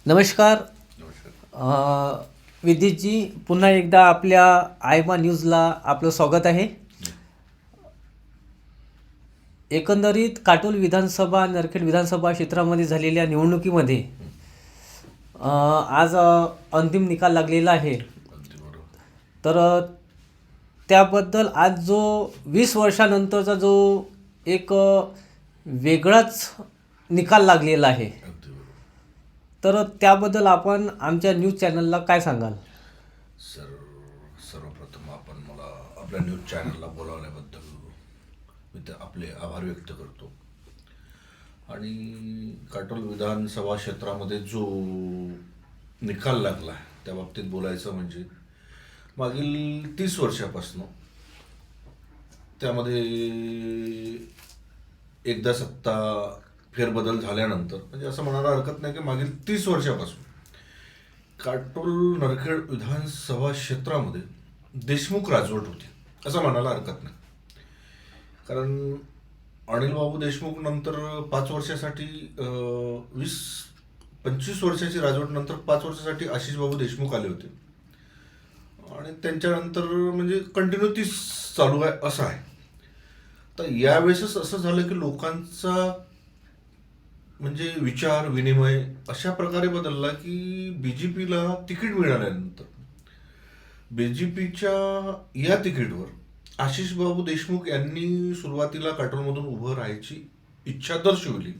नमस्कार. विदितजी, पुन्हा एकदा आपल्या आयमा न्यूजला आपलं स्वागत आहे. एकंदरीत काटोल विधानसभा, नरखेड विधानसभा क्षेत्रामध्ये झालेल्या निवडणुकीमध्ये आज अंतिम निकाल लागलेला आहे. तर त्याबद्दल आज जो 20 वर्षानंतरचा जो एक वेगळाच निकाल लागलेला आहे, तर त्याबद्दल आपण आमच्या न्यूज चॅनलला काय सांगाल? सर्वप्रथम आपण मला आपल्या न्यूज चॅनलला बोलावल्याबद्दल मी आपले आभार व्यक्त करतो. आणि काटोल विधानसभा क्षेत्रामध्ये जो निकाल लागला त्या बाबतीत बोलायचं म्हणजे मागील 30 वर्षापासून त्यामध्ये एकदा सत्ता फेरबदल झाल्यानंतर, म्हणजे असं म्हणायला हरकत नाही की मागील 30 वर्षापासून काटोल नरखेड विधानसभा क्षेत्रामध्ये देशमुख राजवट होती असं म्हणायला हरकत नाही. कारण अनिल बाबू देशमुख नंतर 5 वर्षासाठी 20-25 वर्षाची राजवट नंतर 5 वर्षासाठी आशिष बाबू देशमुख आले होते आणि त्यांच्यानंतर म्हणजे कंटिन्यू तीच चालू आहे असं आहे. तर यावेळेसच असं झालं की लोकांचा म्हणजे विचार विनिमय अशा प्रकारे बदलला की बीजेपीला तिकीट मिळाल्यानंतर बीजेपीच्या या तिकीटवर आशिष बाबू देशमुख यांनी सुरुवातीला काटोलमधून उभं राहायची इच्छा दर्शवली,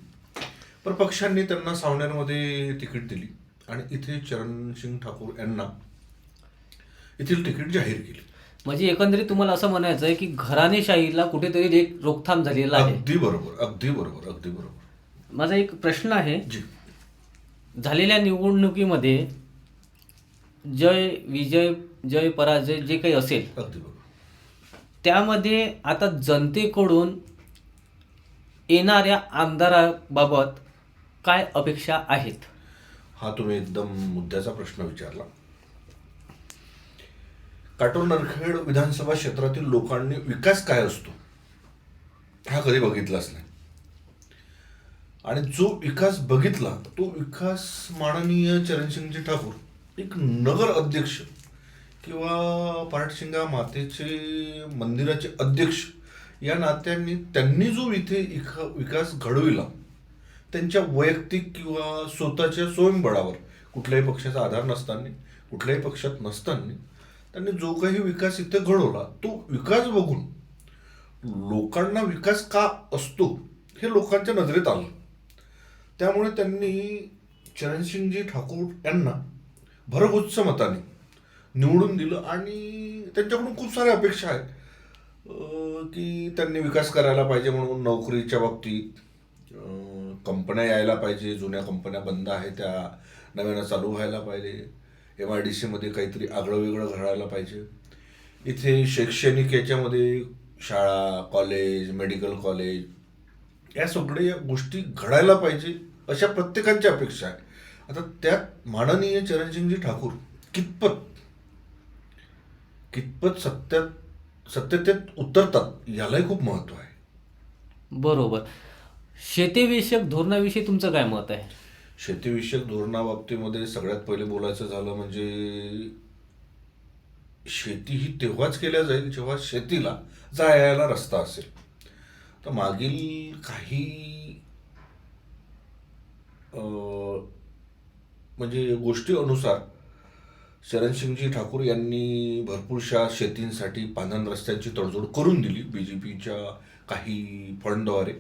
पण पक्षांनी त्यांना सावनेरमध्ये तिकीट दिली आणि इथे चरणसिंग ठाकूर यांना येथील तिकीट जाहीर केली. म्हणजे एकंदरीत तुम्हाला असं म्हणायचं आहे की घराणेशाहीला कुठेतरी एक रोकथाम झालेला आहे. अगदी बरोबर, अगदी बरोबर, अगदी बरोबर. माझा एक प्रश्न आहे, जी. झालेल्या निवडणुकीमध्ये जय विजय जय पराजय जे काही असेल, अगदी बरोबर. त्यामध्ये आता जनतेकडून येणाऱ्या आमदाराबाबत काय अपेक्षा आहेत? हा तुम्ही एकदम मुद्द्याचा प्रश्न विचारला. काटोल नरखेड विधानसभा क्षेत्रातील लोकांनी विकास काय असतो हा कधी बघितलाच नाही, आणि जो विकास बघितला तो विकास माननीय चरणसिंगजी ठाकूर एक नगर अध्यक्ष किंवा पाटशिंगा मातेचे मंदिराचे अध्यक्ष या नात्यांनी त्यांनी जो इथे विकास घडविला त्यांच्या वैयक्तिक किंवा स्वतःच्या स्वयंबळावर, कुठल्याही पक्षाचा आधार नसताना, कुठल्याही पक्षात नसताना त्यांनी जो काही विकास इथे घडवला तो विकास बघून लोकांना विकास का असतो हे लोकांच्या नजरेत आलं. त्यामुळे त्यांनी चरणसिंगजी ठाकूर यांना भरघोस मताने निवडून दिलं आणि त्यांच्याकडून खूप साऱ्या अपेक्षा आहेत की त्यांनी विकास करायला पाहिजे. म्हणून नोकरीच्या बाबतीत कंपन्या यायला पाहिजे, जुन्या कंपन्या बंद आहेत त्या नव्यानं चालू व्हायला पाहिजे, MIDCमध्ये काहीतरी आगळं वेगळं घडायला पाहिजे, इथे शैक्षणिक याच्यामध्ये शाळा, कॉलेज, मेडिकल कॉलेज या सगळ्या गोष्टी घडायला पाहिजे अशा प्रत्येकांची अपेक्षा आहे. आता त्यात माननीय चरणसिंगजी ठाकूर कितपत सत्यतेत उतरतात यालाही खूप महत्व आहे. बरोबर. शेतीविषयक धोरणाविषयी तुमचं काय मत आहे? शेतीविषयक धोरणाबाबतीमध्ये सगळ्यात पहिले बोलायचं झालं म्हणजे शेती ही तेव्हाच केल्या जाईल जेव्हा शेतीला जायला रस्ता असेल. तर मागील काही म्हणजे गोष्टी अनुसार चरणसिंगजी ठाकूर यांनी भरपूरशा शेतींसाठी पांधन रस्त्यांची तडजोड करून दिली बीजेपीच्या काही फंडद्वारे,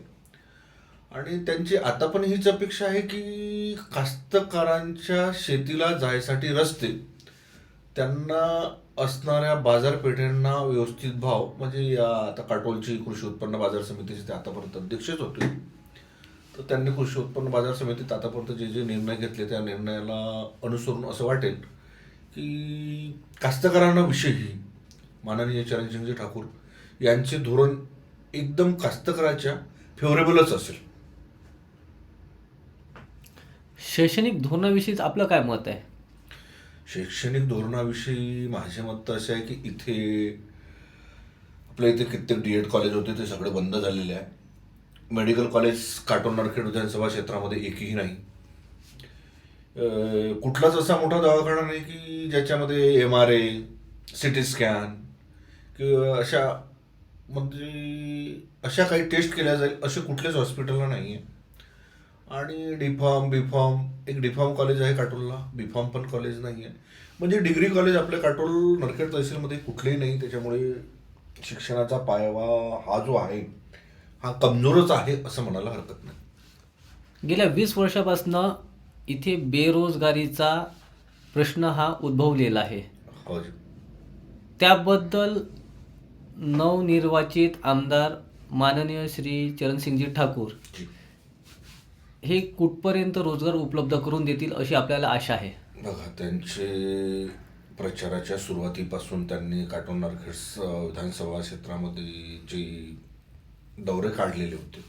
आणि त्यांची आता पण हीच अपेक्षा आहे की कास्तकारांच्या शेतीला जायसाठी रस्ते, त्यांना असणाऱ्या बाजारपेठांना व्यवस्थित भाव, म्हणजे या आता काटोलची कृषी उत्पन्न बाजार समितीचे ते आतापर्यंत अध्यक्षच होते, तर त्यांनी कृषी उत्पन्न बाजार समितीत आतापर्यंत जे जे निर्णय घेतले त्या निर्णयाला अनुसरून असं वाटेल की कास्तकारांना विषयी माननीय चरणसिंगजी ठाकूर यांचे धोरण एकदम कास्तकाराच्या फेवरेबलच असेल. शैक्षणिक धोरणाविषयीच आपलं काय मत आहे? शैक्षणिक धोरणाविषयी माझे मत असे आहे की आपल्या इथे कित्येक DED कॉलेज होते ते सगळे बंद झालेले आहे. मेडिकल कॉलेज काटोल नरखेड विधानसभा क्षेत्रामध्ये एकही नाही. कुठलाच असा मोठा दवाखाना नाही की ज्याच्यामध्ये MRA, CT स्कॅन किंवा अशा काही टेस्ट केल्या जाईल असे कुठलेच हॉस्पिटलला नाही आहे. आणि डीफॉर्म बीफॉर्म, एक डीफॉर्म कॉलेज आहे काटोलला, बीफॉर्म पण कॉलेज नाही आहे. म्हणजे डिग्री कॉलेज आपल्या काटोल नरखेड तहसीलमध्ये कुठलेही नाही. त्याच्यामुळे शिक्षणाचा पायावा हा जो आहे हा कमजोरच आहे असं म्हणायला हरकत नाही. गेल्या 20 वर्षापासून इथे बेरोजगारीचा प्रश्न हा उद्भवलेला आहे. हो. त्याबद्दल नवनिर्वाचित आमदार माननीय श्री चरणसिंगजी ठाकूर जी. हे कुठपर्यंत रोजगार उपलब्ध करून देतील अशी आपल्याला आशा आहे. बघा, त्यांचे प्रचाराच्या सुरुवातीपासून त्यांनी काटोल नरखेड विधानसभा क्षेत्रामध्ये जे दौरे काढलेले होते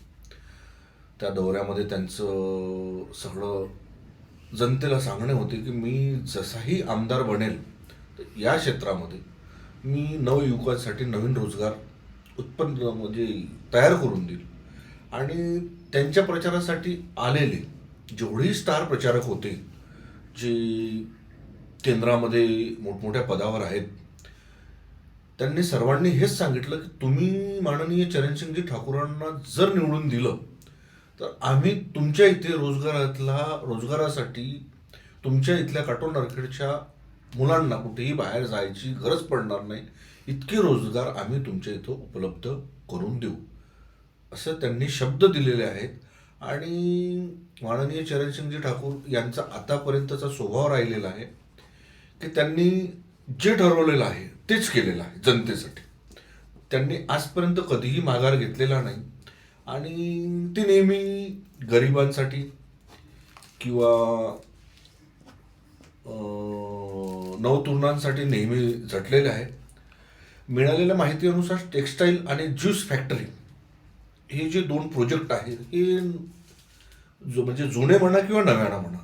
त्या दौऱ्यामध्ये त्यांचं सगळं जनतेला सांगणे होते की मी जसाही आमदार बनेल तर या क्षेत्रामध्ये मी नवयुवकांसाठी नवीन रोजगार उत्पन्न म्हणजे तयार करून देईल. आणि त्यांच्या प्रचारासाठी आलेले जेवढेही स्टार प्रचारक होते जे केंद्रामध्ये मोठमोठ्या पदावर आहेत त्यांनी सर्वांनी हेच सांगितलं की तुम्ही माननीय चरणसिंगजी ठाकूरांना जर निवडून दिलं तर आम्ही तुमच्या इथे रोजगारासाठी तुमच्या इथल्या काटोल नरखेडच्या मुलांना कुठेही बाहेर जायची गरज पडणार नाही, इतके रोजगार आम्ही तुमच्या इथं उपलब्ध करून देऊ असं त्यांनी शब्द दिलेले आहेत. आणि माननीय चरणसिंगजी ठाकूर यांचा आतापर्यंतचा स्वभाव राहिलेला आहे की त्यांनी जे ठरवलेलं आहे तेच केलेलं आहे जनतेसाठी. त्यांनी आजपर्यंत कधीही माघार घेतलेला नाही आणि ते नेहमी गरिबांसाठी किंवा नवतरुणांसाठी नेहमी झटलेले आहेत. मिळालेल्या माहितीनुसार टेक्स्टाईल आणि ज्यूस फॅक्टरी हे जे 2 प्रोजेक्ट आहेत हे म्हणजे जुने म्हणा किंवा नव्यानं म्हणा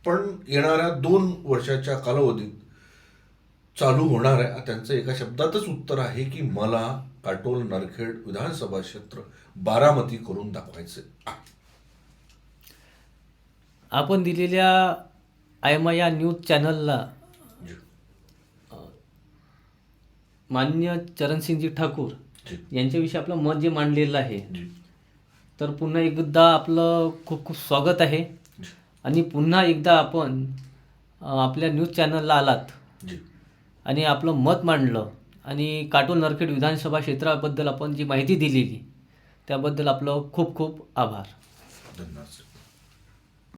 पण येणाऱ्या 2 वर्षाच्या कालावधीत चालू होणार आहे. त्यांचं एका शब्दातच उत्तर आहे की मला काटोल नरखेड विधानसभा क्षेत्र बारामती करून दाखवायचे आहे. आपण दिलेल्या आयमा या न्यूज चॅनलला जी. माननीय चरणसिंगजी ठाकूर जी. यांच्याविषयी आपलं मत जे मांडलेलं आहे जी. तर पुन्हा एकदा आपलं खूप खूप स्वागत आहे. जी. आणि पुन्हा एकदा आपण आपल्या न्यूज चॅनलला आलात जी. आणि आपलं मत मांडलं आणि काटोल नरखेड विधानसभा क्षेत्राबद्दल आपण जी माहिती दिलेली त्याबद्दल आपलं खूप खूप आभार. धन्यवाद.